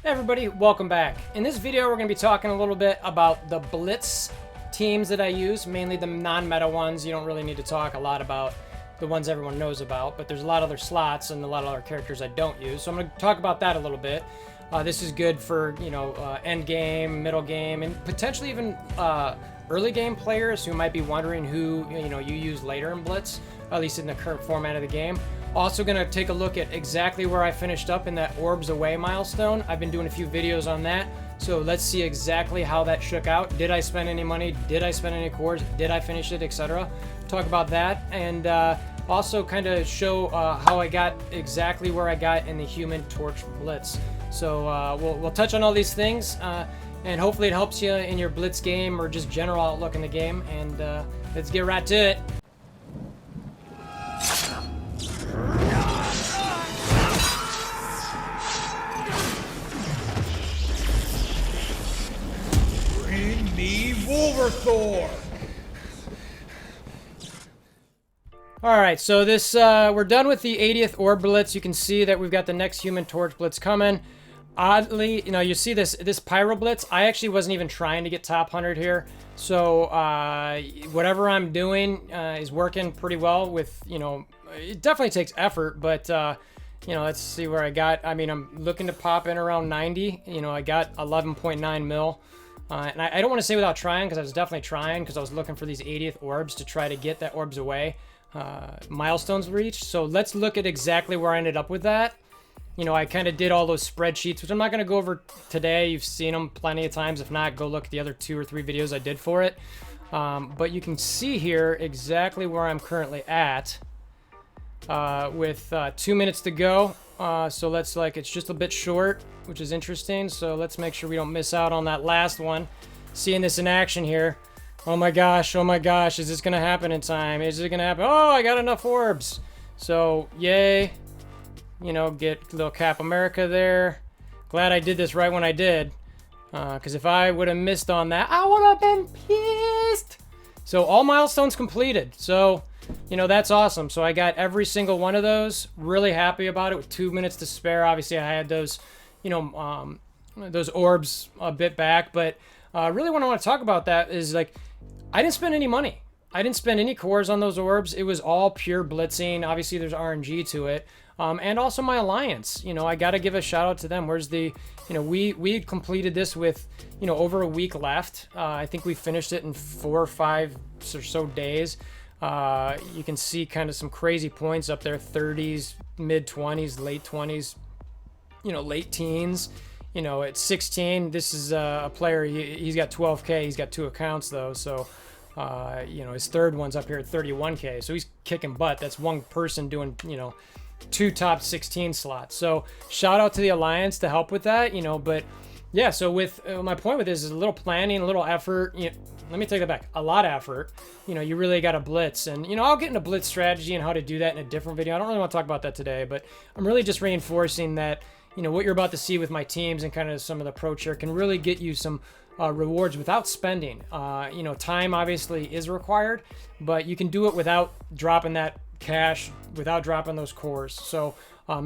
Hey everybody, welcome back. In this video, we're going to be talking a little bit about the Blitz teams that I use, mainly the non-meta ones. You don't really need to talk a lot about the ones everyone knows about, but there's a lot of other slots and a lot of other characters I don't use. So I'm going to talk about that a little bit. This is good for, end game, middle game, and potentially even early game players who might be wondering who, you use later in Blitz, at least in the current format of the game. Also going to take a look at exactly where I finished up in that Orbs Away milestone. I've been doing a few videos on that, so let's see exactly how that shook out. Did I spend any money? Did I spend any cores? Did I finish it, etc.? Talk about that, and also kind of show how I got exactly where I got in the Human Torch Blitz. So we'll touch on all these things, and hopefully it helps you in your Blitz game or just general outlook in the game, and let's get right to it. Bring me WolverThor! Alright, so this we're done with the 80th Orb Blitz. You can see that we've got the next Human Torch Blitz coming. Oddly, you see this Pyro Blitz, I actually wasn't even trying to get top 100 here. So whatever I'm doing is working pretty well with, it definitely takes effort, but let's see where I got. I mean, I'm looking to pop in around 90. I got 11.9 mil. And I don't want to say without trying, because I was definitely trying, because I was looking for these 80th orbs to try to get that Orbs Away milestones reached. So let's look at exactly where I ended up with that. I kind of did all those spreadsheets, which I'm not going to go over today. You've seen them plenty of times. If not, go look at the other 2 or 3 videos I did for it. But you can see here exactly where I'm currently at with 2 minutes to go. So it's just a bit short, which is interesting. So let's make sure we don't miss out on that last one. Seeing this in action here. Oh my gosh, is this going to happen in time? Is it going to happen? Oh, I got enough orbs. So, yay. Get little Cap America there. Glad I did this right when I did. Because if I would have missed on that, I would have been pissed. So, all milestones completed. So, that's awesome. So, I got every single one of those. Really happy about it with 2 minutes to spare. Obviously, I had those, those orbs a bit back. But really what I want to talk about that is, I didn't spend any money. I didn't spend any cores on those orbs. It was all pure blitzing. Obviously, there's RNG to it. And also my alliance. I got to give a shout out to them. Where's the, we completed this with, over a week left. I think we finished it in 4 or 5 or so days. You can see kind of some crazy points up there, 30s, mid 20s, late 20s, late teens. At 16, this is a player, he's got 12K, he's got 2 accounts though, so, his third one's up here at 31K, so he's kicking butt. That's one person doing, 2 top 16 slots. So shout out to the Alliance to help with that, but yeah, so with my point with this is a little planning, a little effort. Let me take that back. A lot of effort. You really got to blitz, and I'll get into blitz strategy and how to do that in a different video. I don't really want to talk about that today, but I'm really just reinforcing that what you're about to see with my teams and kind of some of the approach here can really get you some rewards without spending. Time obviously is required, but you can do it without dropping that cash, without dropping those cores. So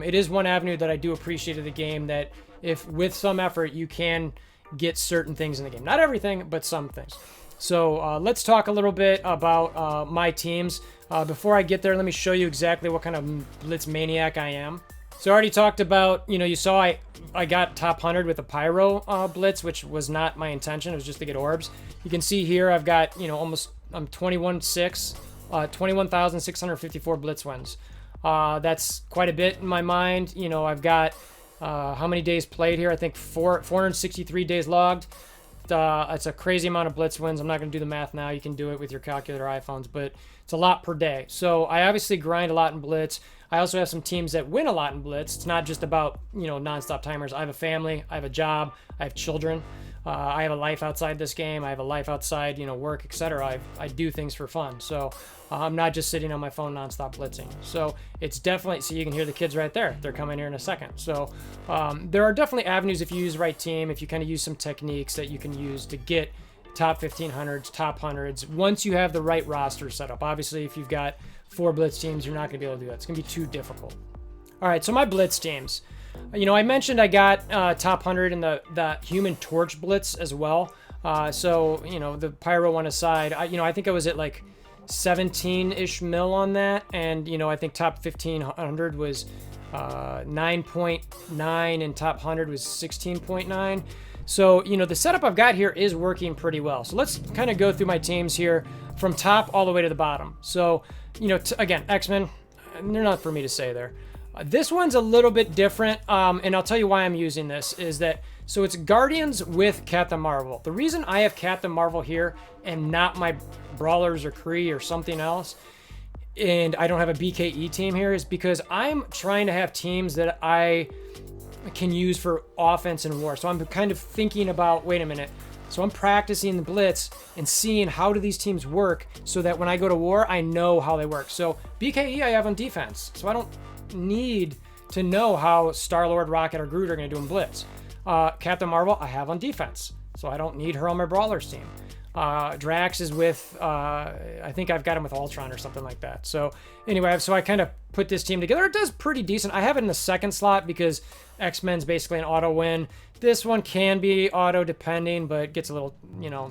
it is one avenue that I do appreciate of the game, that if with some effort you can get certain things in the game. Not everything, but some things. So let's talk a little bit about my teams. Before I get there, let me show you exactly what kind of blitz maniac I am. So I already talked about, you saw I got top 100 with a Pyro Blitz, which was not my intention. It was just to get orbs. You can see here I've got, I'm 21,654 Blitz wins. That's quite a bit in my mind. I've got how many days played here? I think 463 days logged. It's a crazy amount of Blitz wins. I'm not going to do the math now. You can do it with your calculator iPhones, but it's a lot per day. So I obviously grind a lot in Blitz. I also have some teams that win a lot in Blitz. It's not just about, nonstop timers. I have a family. I have a job. I have children. I have a life outside this game. I have a life outside, work, etc. I do things for fun. So I'm not just sitting on my phone nonstop blitzing. So it's definitely, so you can hear the kids right there. They're coming here in a second. So there are definitely avenues if you use the right team, if you kind of use some techniques that you can use to get top 1500s, top hundreds, once you have the right roster set up. Obviously, if you've got 4 blitz teams, you're not going to be able to do that. It's going to be too difficult. All right, so my blitz teams. I mentioned I got top 100 in the Human Torch Blitz as well. So, the Pyro one aside, I think I was at like 17-ish mil on that. And, I think top 1500 was 9.9 and top 100 was 16.9. So, the setup I've got here is working pretty well. So let's kind of go through my teams here from top all the way to the bottom. So, again, X-Men, they're not for me to say there. This one's a little bit different, and I'll tell you why I'm using this, is that, so it's Guardians with Captain Marvel. The reason I have Captain Marvel here and not my Brawlers or Kree or something else, and I don't have a BKE team here, is because I'm trying to have teams that I can use for offense and war. So I'm kind of thinking about, wait a minute, so I'm practicing the Blitz and seeing how do these teams work so that when I go to war, I know how they work. So BKE I have on defense, so I don't need to know how Star-Lord, Rocket, or Groot are going to do in Blitz. Captain Marvel I have on defense, so I don't need her on my Brawlers team. Drax is with, I think I've got him with Ultron or something like that. So anyway, so I kind of put this team together. It does pretty decent. I have it in the second slot because X-Men's basically an auto win. This one can be auto depending, but gets a little,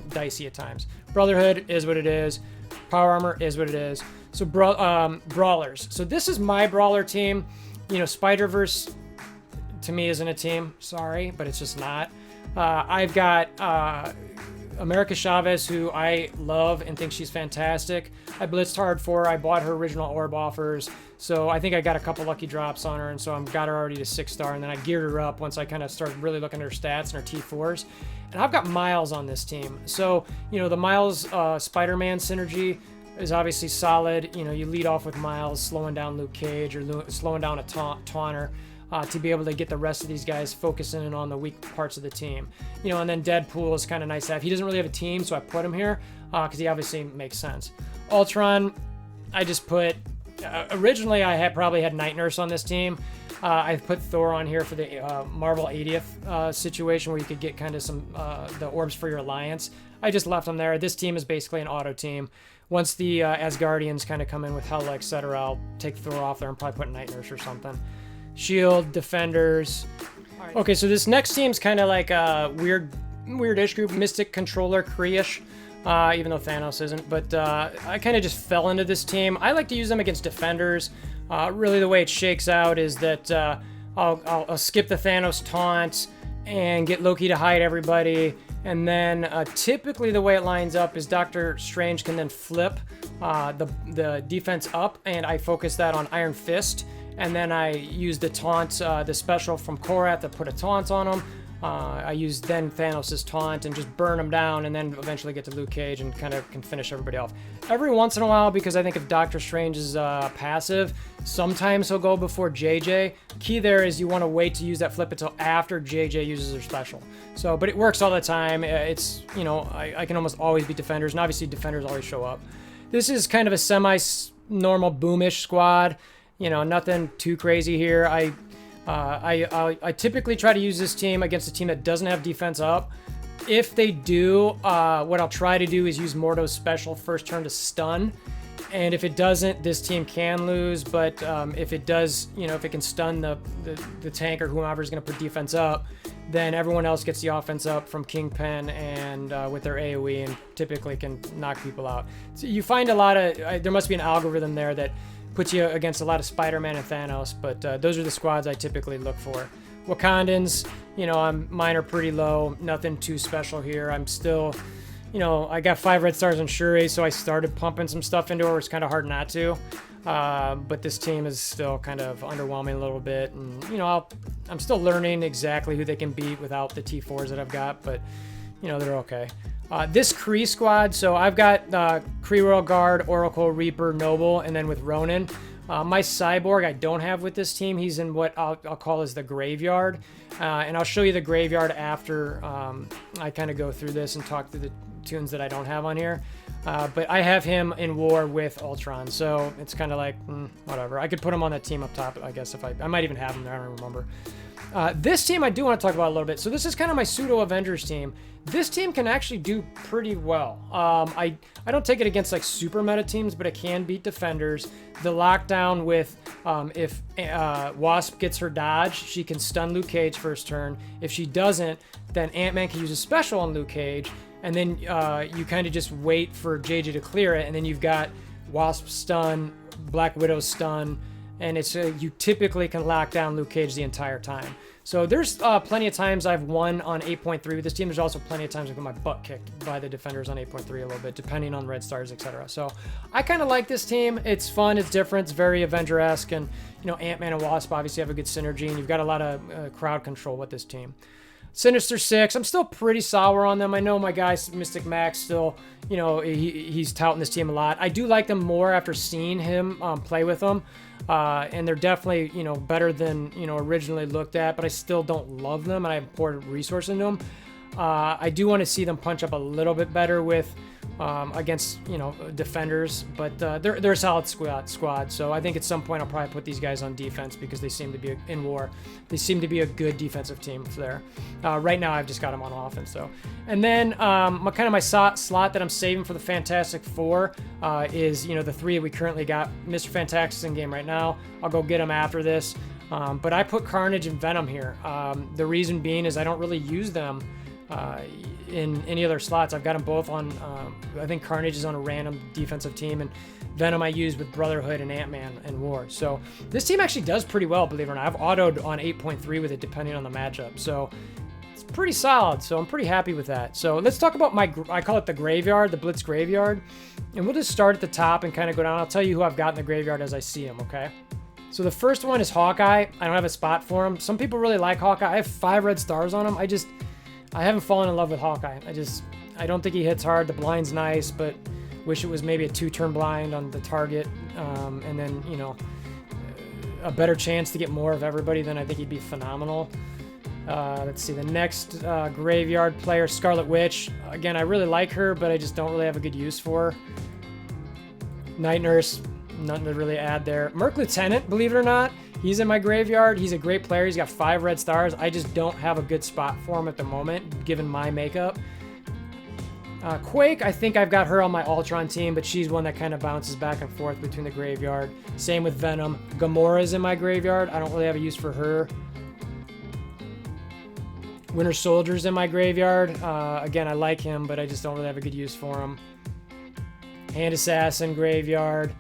dicey at times. Brotherhood is what it is. Power Armor is what it is. So Brawlers. So this is my Brawler team. Spider-Verse to me isn't a team. Sorry, but it's just not. I've got America Chavez, who I love and think she's fantastic. I blitzed hard for her. I bought her original orb offers. So I think I got a couple lucky drops on her, and so I've got her already to 6-star, and then I geared her up once I kind of started really looking at her stats and her T4s. And I've got Miles on this team. So, the Miles Spider-Man synergy is obviously solid. You lead off with Miles slowing down Luke Cage or slowing down a taunter. To be able to get the rest of these guys focusing in on the weak parts of the team. And then Deadpool is kind of nice to have. He doesn't really have a team, so I put him here because he obviously makes sense. Ultron, I just put, originally I probably had Night Nurse on this team. I put Thor on here for the Marvel 80th situation where you could get kind of some, the orbs for your alliance. I just left them there. This team is basically an auto team. Once the Asgardians kind of come in with Hela, etc., I'll take Thor off there and probably put Night Nurse or something. Shield, Defenders. Okay, so this next team's kind of like a weird-ish group, Mystic, Controller, Kree-ish, even though Thanos isn't. But I kind of just fell into this team. I like to use them against Defenders. Really the way it shakes out is that I'll skip the Thanos taunt and get Loki to hide everybody. And then typically the way it lines up is Doctor Strange can then flip the defense up, and I focus that on Iron Fist. And then I use the taunt, the special from Korath to put a taunt on him. I use then Thanos' taunt and just burn him down, and then eventually get to Luke Cage and kind of can finish everybody off. Every once in a while, because I think if Doctor Strange is passive, sometimes he'll go before JJ. Key there is you want to wait to use that flip until after JJ uses her special. So, but it works all the time. It's, I can almost always beat Defenders, and obviously Defenders always show up. This is kind of a semi-normal boomish squad. Nothing too crazy here. I typically try to use this team against a team that doesn't have defense up. If they do, what I'll try to do is use Mordo's special first turn to stun. And if it doesn't, this team can lose. But if it does, if it can stun the tank or whomever's going to put defense up, then everyone else gets the offense up from Kingpin and with their AoE and typically can knock people out. So you find a lot of, there must be an algorithm there that puts you against a lot of Spider-Man and Thanos, but those are the squads I typically look for. Wakandans, mine are pretty low, nothing too special here. I'm still, I got 5 red stars on Shuri, so I started pumping some stuff into her. It's kind of hard not to, but this team is still kind of underwhelming a little bit, and I'm still learning exactly who they can beat without the T4s that I've got, but they're okay. This Kree squad, so I've got Kree Royal Guard, Oracle, Reaper, Noble, and then with Ronin. My Cyborg I don't have with this team. He's in what I'll call as the Graveyard. And I'll show you the Graveyard after I kind of go through this and talk through the tunes that I don't have on here. But I have him in war with Ultron, so it's kind of like, whatever. I could put him on that team up top, I guess, if I might even have him there, I don't remember. This team I do want to talk about a little bit. So this is kind of my pseudo-Avengers team. This team can actually do pretty well. I don't take it against like super meta teams, but it can beat defenders. The lockdown with if Wasp gets her dodge, she can stun Luke Cage first turn. If she doesn't, then Ant-Man can use a special on Luke Cage, and then you kind of just wait for JJ to clear it, and then you've got Wasp stun, Black Widow stun, and it's you typically can lock down Luke Cage the entire time. So there's plenty of times I've won on 8.3 with this team. There's also plenty of times I've got my butt kicked by the defenders on 8.3 a little bit, depending on red stars, etc. So I kind of like this team. It's fun, it's different, it's very Avenger-esque, and you know, Ant-Man and Wasp obviously have a good synergy, and you've got a lot of crowd control with this team. Sinister Six, I'm still pretty sour on them. I know my guy Mystic Max still, you know, he's touting this team a lot. I do like them more after seeing him play with them, and they're definitely, you know, better than, you know, originally looked at, but I still don't love them, and I have poured resource into them. I do want to see them punch up a little bit better with against, you know, defenders, but they're a solid squad. So I think at some point I'll probably put these guys on defense because they seem to be in war. They seem to be a good defensive team there. Right now I've just got them on offense. So, and then my slot that I'm saving for the Fantastic Four is, you know, the three that we currently got. Mr. Fantastic's in game right now. I'll go get him after this. But I put Carnage and Venom here. The reason being is I don't really use them in any other slots. I've got them both on, I think Carnage is on a random defensive team, and Venom I use with Brotherhood and Ant-Man and War. So this team actually does pretty well, believe it or not. I've autoed on 8.3 with it depending on the matchup. So it's pretty solid. So I'm pretty happy with that. So let's talk about I call it the graveyard, the Blitz graveyard. And we'll just start at the top and kind of go down. I'll tell you who I've got in the graveyard as I see them, okay? So the first one is Hawkeye. I don't have a spot for him. Some people really like Hawkeye. I have 5 red stars on him. I haven't fallen in love with Hawkeye. I don't think he hits hard. The blind's nice, but wish it was maybe a 2-turn blind on the target. And then, you know, a better chance to get more of everybody, then I think he'd be phenomenal. Let's see, the next graveyard player, Scarlet Witch. Again, I really like her, but I just don't really have a good use for her. Night Nurse, nothing to really add there. Merc Lieutenant, believe it or not, he's in my graveyard. He's a great player. He's got 5 red stars. I just don't have a good spot for him at the moment, given my makeup. Quake, I think I've got her on my Ultron team, but she's one that kind of bounces back and forth between the graveyard. Same with Venom. Gamora's in my graveyard. I don't really have a use for her. Winter Soldier's in my graveyard. Again, I like him, but I just don't really have a good use for him. Hand Assassin graveyard.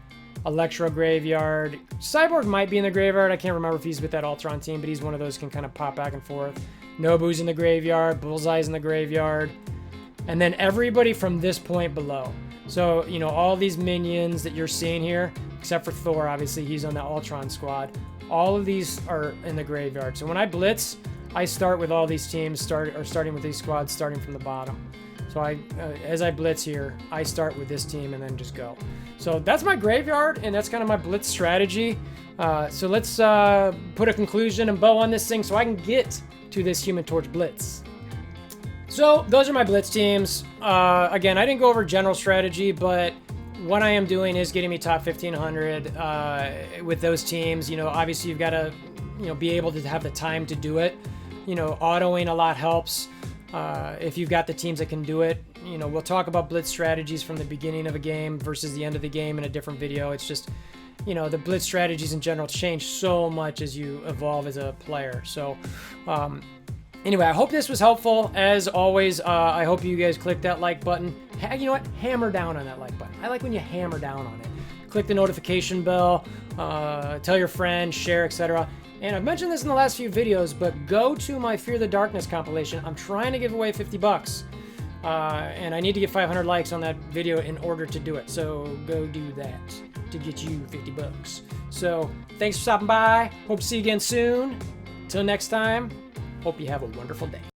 Electro graveyard. Cyborg might be in the graveyard. I can't remember if he's with that Ultron team, but he's one of those who can kind of pop back and forth. Nobu's in the graveyard. Bullseye's in the graveyard. And then everybody from this point below. So, you know, all these minions that you're seeing here, except for Thor, obviously, he's on the Ultron squad. All of these are in the graveyard. So when I blitz, I start with all these teams, starting with these squads, starting from the bottom. So as I blitz here, I start with this team and then just go. So that's my graveyard, and that's kind of my blitz strategy. So let's put a conclusion and bow on this thing so I can get to this Human Torch blitz. So those are my blitz teams. Again, I didn't go over general strategy, but what I am doing is getting me top 1500 with those teams. You know, obviously you've got to, you know, be able to have the time to do it. You know, autoing a lot helps. If you've got the teams that can do it, you know, we'll talk about blitz strategies from the beginning of a game versus the end of the game in a different video. It's just, you know, the blitz strategies in general change so much as you evolve as a player. So, anyway, I hope this was helpful. As always, I hope you guys click that like button. You know what? Hammer down on that like button. I like when you hammer down on it. Click the notification bell, tell your friends, share, etc. And I've mentioned this in the last few videos, but go to my Fear the Darkness compilation. I'm trying to give away 50 bucks. And I need to get 500 likes on that video in order to do it. So go do that to get you 50 bucks. So thanks for stopping by. Hope to see you again soon. Till next time, hope you have a wonderful day.